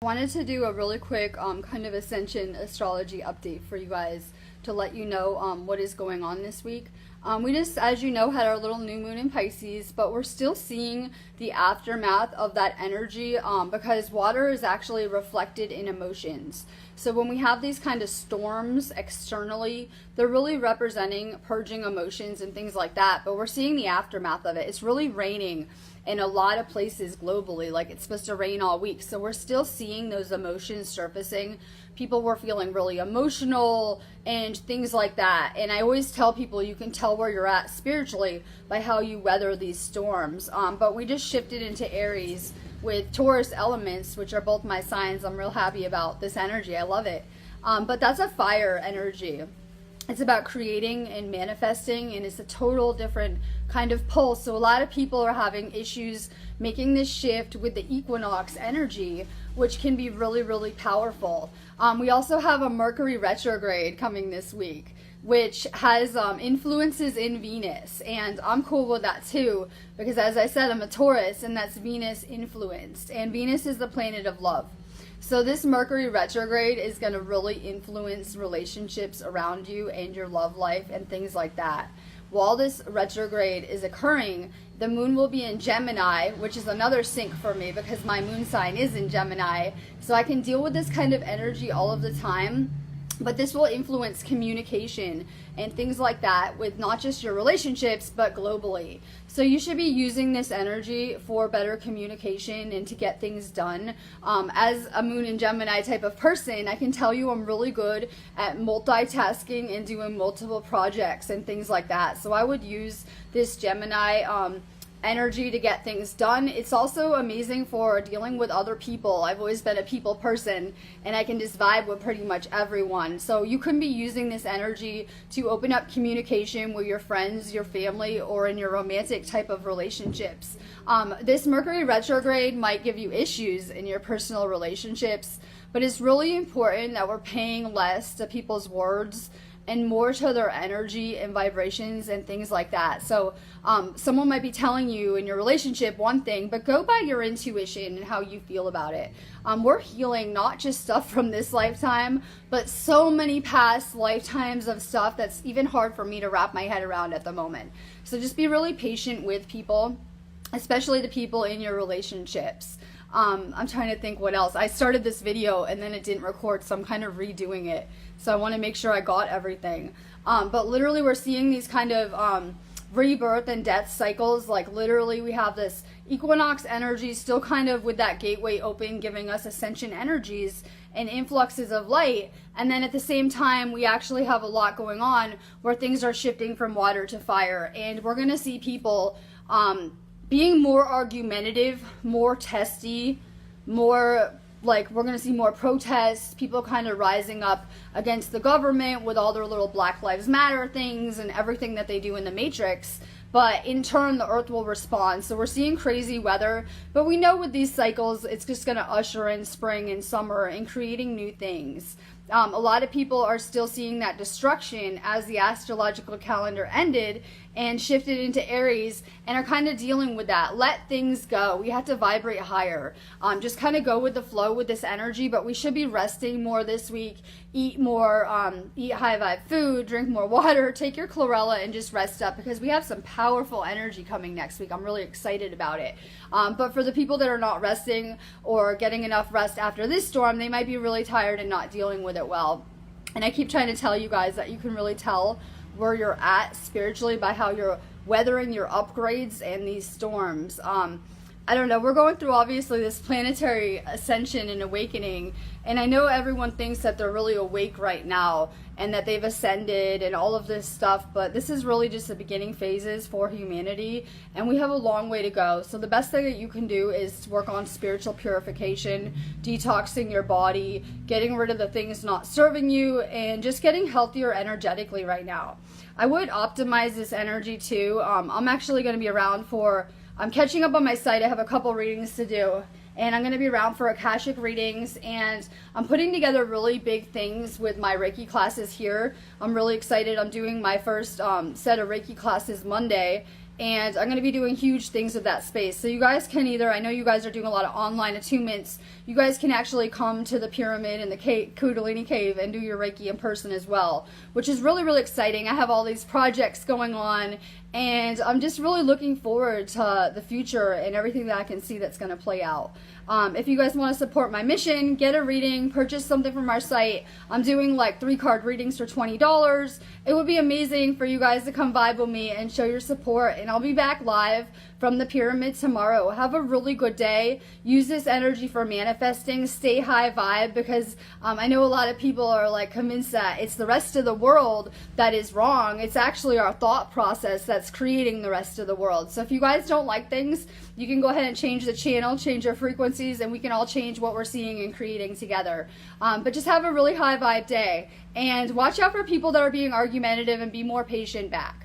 I wanted to do a really quick kind of Ascension astrology update for you guys to let you know what is going on this week. We just, as you know, had our little new moon in Pisces, but we're still seeing the aftermath of that energy because water is actually reflected in emotions. So when we have these kind of storms externally, they're really representing purging emotions and things like that, but we're seeing the aftermath of it. It's really raining in a lot of places globally, like it's supposed to rain all week. So we're still seeing those emotions surfacing. People were feeling really emotional and things like that. And I always tell people you can tell where you're at spiritually by how you weather these storms. But we just shifted into Aries with Taurus elements, which are both my signs. I'm real happy about this energy. I love it. But that's a fire energy. It's about creating and manifesting, and it's a total different kind of pulse. So a lot of people are having issues making this shift with the equinox energy, which can be really, really powerful. We also have a Mercury retrograde coming this week, which has influences in Venus, and I'm cool with that too, because as I said, I'm a Taurus, and that's Venus influenced, and Venus is the planet of love. So this Mercury retrograde is going to really influence relationships around you and your love life and things like that. While this retrograde is occurring, the moon will be in Gemini, which is another sync for me because my moon sign is in Gemini. So I can deal with this kind of energy all of the time. But this will influence communication and things like that with not just your relationships, but globally. So you should be using this energy for better communication and to get things done. As a moon in Gemini type of person, I can tell you I'm really good at multitasking and doing multiple projects and things like that. So I would use this Gemini energy to get things done. It's also amazing for dealing with other people. I've always been a people person, and I can just vibe with pretty much everyone. So you can be using this energy to open up communication with your friends, your family, or in your romantic type of relationships. This Mercury retrograde might give you issues in your personal relationships, but it's really important that we're paying less to people's words and more to their energy and vibrations and things like that. So someone might be telling you in your relationship one thing, but go by your intuition and how you feel about it. We're healing not just stuff from this lifetime, but so many past lifetimes of stuff that's even hard for me to wrap my head around at the moment. So just be really patient with people, especially the people in your relationships. I'm trying to think what else. I started this video and then it didn't record, so I'm kind of redoing it. So I want to make sure I got everything. But literally we're seeing these kind of rebirth and death cycles. Like literally we have this equinox energy still kind of with that gateway open, giving us ascension energies and influxes of light. And then at the same time, we actually have a lot going on where things are shifting from water to fire. And we're going to see people being more argumentative, more testy, more like we're going to see more protests, people kind of rising up against the government with all their little Black Lives Matter things and everything that they do in the Matrix. But in turn, the earth will respond. So we're seeing crazy weather, but we know with these cycles, it's just going to usher in spring and summer and creating new things. A lot of people are still seeing that destruction as the astrological calendar ended and shifted into Aries and are kind of dealing with that. Let things go. We have to vibrate higher. Just kind of go with the flow with this energy, but we should be resting more this week. Eat more, eat high vibe food, drink more water, take your chlorella and just rest up because we have some powerful energy coming next week. I'm really excited about it. But for the people that are not resting or getting enough rest after this storm, they might be really tired and not dealing with it well. And I keep trying to tell you guys that you can really tell where you're at spiritually by how you're weathering your upgrades and these storms. I don't know, we're going through obviously this planetary ascension and awakening, and I know everyone thinks that they're really awake right now and that they've ascended and all of this stuff, but this is really just the beginning phases for humanity, and we have a long way to go. So the best thing that you can do is work on spiritual purification, detoxing your body, getting rid of the things not serving you, and just getting healthier energetically right now. I would optimize this energy too. I'm actually going to be around for I'm catching up on my site. I have a couple readings to do, and I'm going to be around for Akashic readings, and I'm putting together really big things with my Reiki classes here. I'm really excited. I'm doing my first set of Reiki classes Monday, and I'm going to be doing huge things with that space. So you guys can either, I know you guys are doing a lot of online attunements, you guys can actually come to the pyramid and the Kundalini cave and do your Reiki in person as well, which is really, really exciting. I have all these projects going on, and I'm just really looking forward to the future and everything that I can see that's going to play out. If you guys want to support my mission, get a reading, purchase something from our site. I'm doing like 3-card readings for $20. It would be amazing for you guys to come vibe with me and show your support. And I'll be back live from the pyramid tomorrow. Have a really good day. Use this energy for manifesting. Stay high vibe, because I know a lot of people are like convinced that it's the rest of the world that is wrong. It's actually our thought process that's creating the rest of the world. So if you guys don't like things, you can go ahead and change the channel, change your frequencies, and we can all change what we're seeing and creating together. But just have a really high vibe day, and watch out for people that are being argumentative and be more patient back.